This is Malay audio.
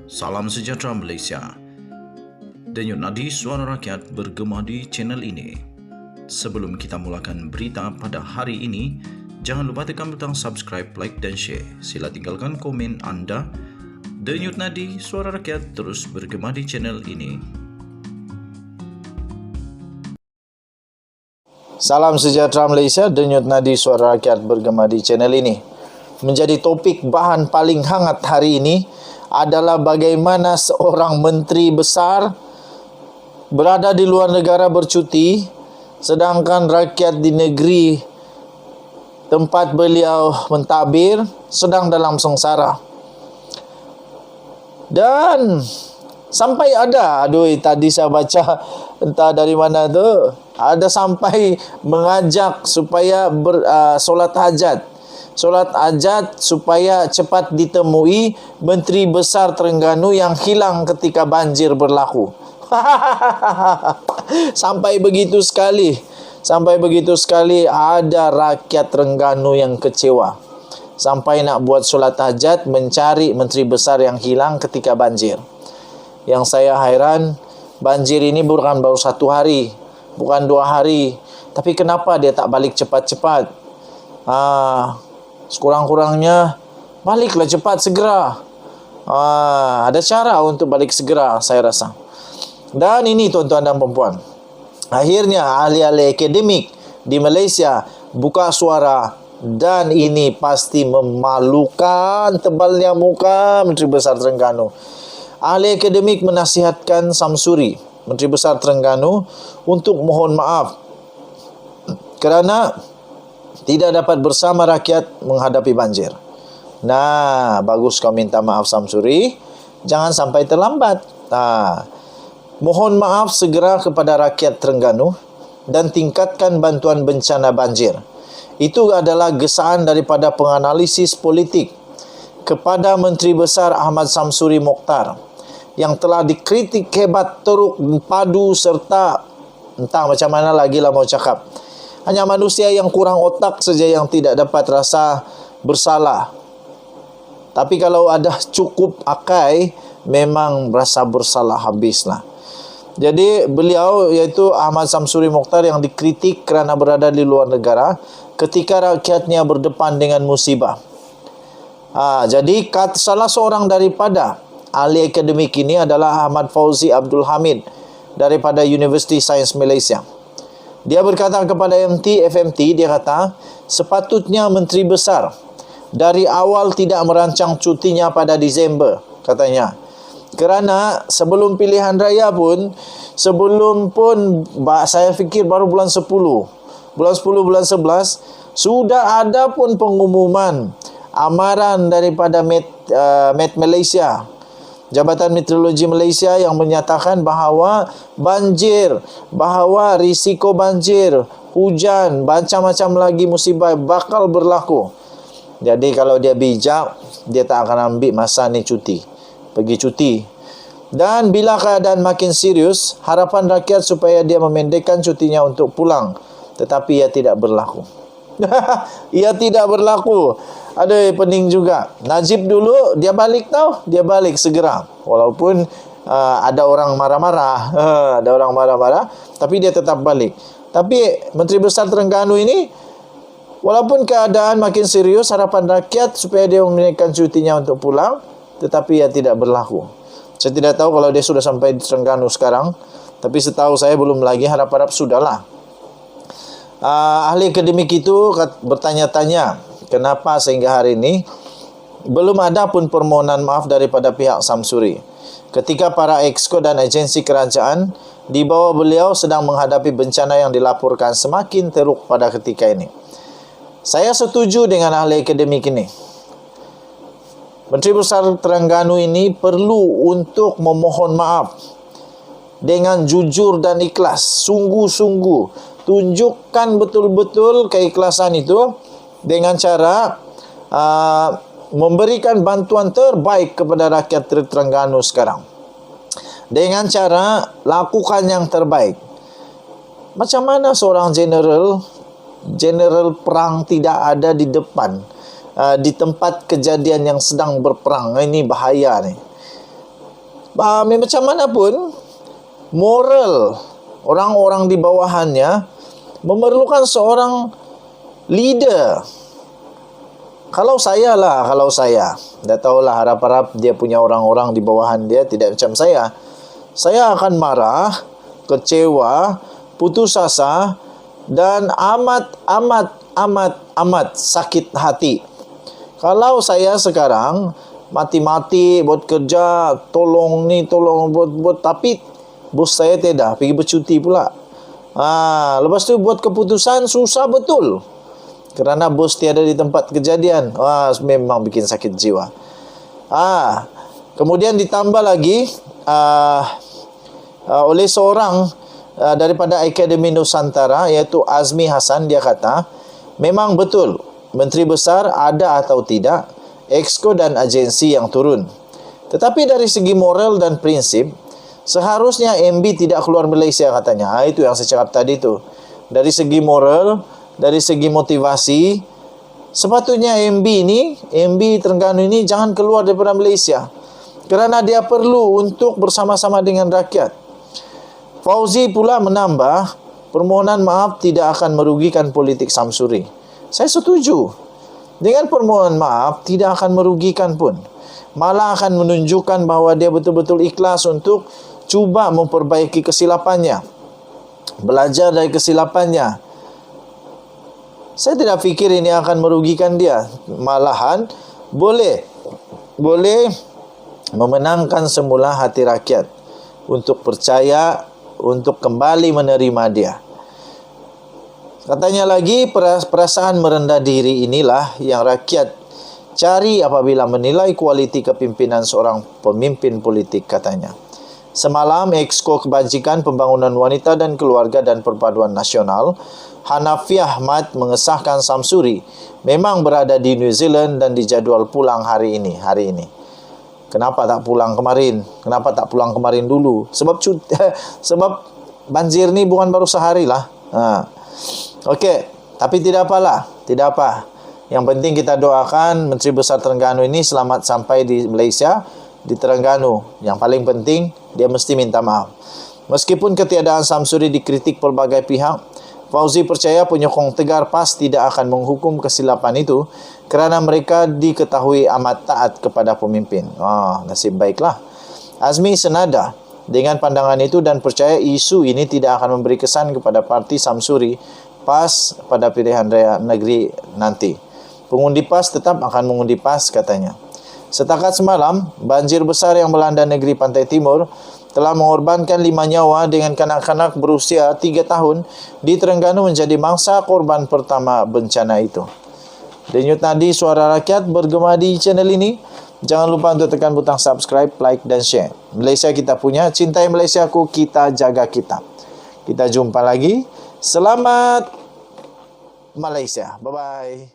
Salam sejahtera Malaysia. Denyut nadi suara rakyat bergema di channel ini. Sebelum kita mulakan berita pada hari ini, jangan lupa tekan butang subscribe, like dan share. Sila tinggalkan komen anda. Denyut nadi suara rakyat terus bergema di channel ini. Salam sejahtera Malaysia, denyut nadi suara rakyat bergema di channel ini. Menjadi topik bahan paling hangat hari ini adalah bagaimana seorang menteri besar berada di luar negara bercuti, sedangkan rakyat di negeri tempat beliau mentadbir sedang dalam sengsara. Dan sampai ada, tadi saya baca entah dari mana tu, ada sampai mengajak supaya solat hajat. Solat hajat supaya cepat ditemui Menteri Besar Terengganu yang hilang ketika banjir berlaku. Sampai begitu sekali ada rakyat Terengganu yang kecewa. Sampai nak buat solat hajat mencari Menteri Besar yang hilang ketika banjir. Yang saya hairan, banjir ini bukan baru 1 hari, bukan 2 hari. Tapi kenapa dia tak balik cepat-cepat? Sekurang-kurangnya baliklah cepat segera. Ada cara untuk balik segera, saya rasa. Dan ini tuan-tuan dan perempuan, akhirnya ahli-ahli akademik di Malaysia buka suara, dan ini pasti memalukan tebalnya muka Menteri Besar Terengganu. Ahli akademik menasihatkan Samsuri, Menteri Besar Terengganu, untuk mohon maaf kerana tidak dapat bersama rakyat menghadapi banjir. Nah, bagus kau minta maaf Samsuri. Jangan sampai terlambat. Mohon maaf segera kepada rakyat Terengganu dan tingkatkan bantuan bencana banjir. Itu adalah gesaan daripada penganalisis politik kepada Menteri Besar Ahmad Samsuri Mokhtar yang telah dikritik hebat, teruk, padu serta entah macam mana lagi lah mau cakap. Hanya manusia yang kurang otak saja yang tidak dapat rasa bersalah. Tapi kalau ada cukup akai, memang rasa bersalah habislah. Jadi beliau, iaitu Ahmad Samsuri Mokhtar, yang dikritik kerana berada di luar negara ketika rakyatnya berdepan dengan musibah. Jadi salah seorang daripada ahli akademik ini adalah Ahmad Fauzi Abdul Hamid daripada Universiti Sains Malaysia. Dia berkata kepada FMT, dia kata, sepatutnya Menteri Besar dari awal tidak merancang cutinya pada Disember, katanya. Kerana sebelum pilihan raya pun, saya fikir baru bulan 10, bulan 11, sudah ada pun pengumuman amaran daripada Met Malaysia, Jabatan Meteorologi Malaysia, yang menyatakan bahawa risiko banjir, hujan, macam-macam lagi musibah bakal berlaku. Jadi kalau dia bijak, dia tak akan ambil masa ni pergi cuti. Dan bila keadaan makin serius, harapan rakyat supaya dia memendekkan cutinya untuk pulang. Tetapi ia tidak berlaku. Ia tidak berlaku. Ada pening juga. Najib dulu dia balik dia balik segera. Walaupun ada orang marah-marah, tapi dia tetap balik. Tapi Menteri Besar Terengganu ini, walaupun keadaan makin serius, harapan rakyat supaya dia menaikkan cutinya untuk pulang, tetapi ia tidak berlaku. Saya tidak tahu kalau dia sudah sampai di Terengganu sekarang, tapi setahu saya belum lagi, harap-harap sudahlah. Ahli akademik itu bertanya-tanya, kenapa sehingga hari ini belum ada pun permohonan maaf daripada pihak Samsuri ketika para exco dan agensi kerajaan di bawah beliau sedang menghadapi bencana yang dilaporkan semakin teruk pada ketika ini. Saya setuju dengan ahli akademik ini. Menteri Besar Terengganu ini perlu untuk memohon maaf dengan jujur dan ikhlas, sungguh-sungguh. Tunjukkan betul-betul keikhlasan itu dengan cara memberikan bantuan terbaik kepada rakyat Terengganu sekarang. Dengan cara lakukan yang terbaik. Macam mana seorang general perang tidak ada di depan, di tempat kejadian yang sedang berperang? Ini bahaya ni. macam mana pun, moral orang-orang di bawahannya memerlukan seorang leader. Kalau saya, dah tahulah harap-harap dia punya orang-orang di bawahan dia tidak macam saya akan marah, kecewa, putus asa, dan amat sakit hati. Kalau saya sekarang mati-mati buat kerja, tolong buat, tapi bos saya tidak, pergi bercuti pula. Lepas tu buat keputusan susah betul. Kerana bos tiada di tempat kejadian. Memang bikin sakit jiwa. Kemudian ditambah lagi oleh seorang daripada Akademi Nusantara, iaitu Azmi Hassan. Dia kata, memang betul Menteri Besar ada atau tidak, Exco dan agensi yang turun. Tetapi dari segi moral dan prinsip, seharusnya MB tidak keluar Malaysia, katanya. Itu yang saya cakap tadi tu. Dari segi moral, dari segi motivasi, sepatutnya MB Terengganu ini jangan keluar daripada Malaysia. Kerana dia perlu untuk bersama-sama dengan rakyat. Fauzi pula menambah, permohonan maaf tidak akan merugikan politik Samsuri. Saya setuju. Dengan permohonan maaf tidak akan merugikan pun. Malah akan menunjukkan bahawa dia betul-betul ikhlas untuk cuba memperbaiki kesilapannya. Belajar dari kesilapannya. Saya tidak fikir ini akan merugikan dia. Malahan boleh memenangkan semula hati rakyat untuk percaya, untuk kembali menerima dia. Katanya lagi, perasaan merendah diri inilah yang rakyat cari apabila menilai kualiti kepimpinan seorang pemimpin politik, katanya. Semalam, Exco Kebajikan Pembangunan Wanita dan Keluarga dan Perpaduan Nasional, Hanafiah Ahmad, mengesahkan Samsuri memang berada di New Zealand dan dijadual pulang hari ini. Kenapa tak pulang kemarin? Kenapa tak pulang kemarin dulu? Sebab banjir ni bukan baru sehari lah. Okey, tapi tidak apalah. Tidak apa. Yang penting kita doakan Menteri Besar Terengganu ini selamat sampai di Malaysia, di Terengganu. Yang paling penting, dia mesti minta maaf. Meskipun ketiadaan Samsuri dikritik pelbagai pihak, Fauzi percaya penyokong Tegar PAS tidak akan menghukum kesilapan itu kerana mereka diketahui amat taat kepada pemimpin. Nasib baiklah. Azmi senada dengan pandangan itu dan percaya isu ini tidak akan memberi kesan kepada parti Samsuri PAS pada pilihan raya negeri nanti. Pengundi PAS tetap akan mengundi PAS, katanya. Setakat semalam, banjir besar yang melanda negeri Pantai Timur telah mengorbankan 5 nyawa dengan kanak-kanak berusia 3 tahun di Terengganu menjadi mangsa korban pertama bencana itu. Denyut nadi suara rakyat bergema di channel ini. Jangan lupa untuk tekan butang subscribe, like dan share. Malaysia kita punya, cintai Malaysiaku, kita jaga kita. Kita jumpa lagi. Selamat Malaysia. Bye-bye.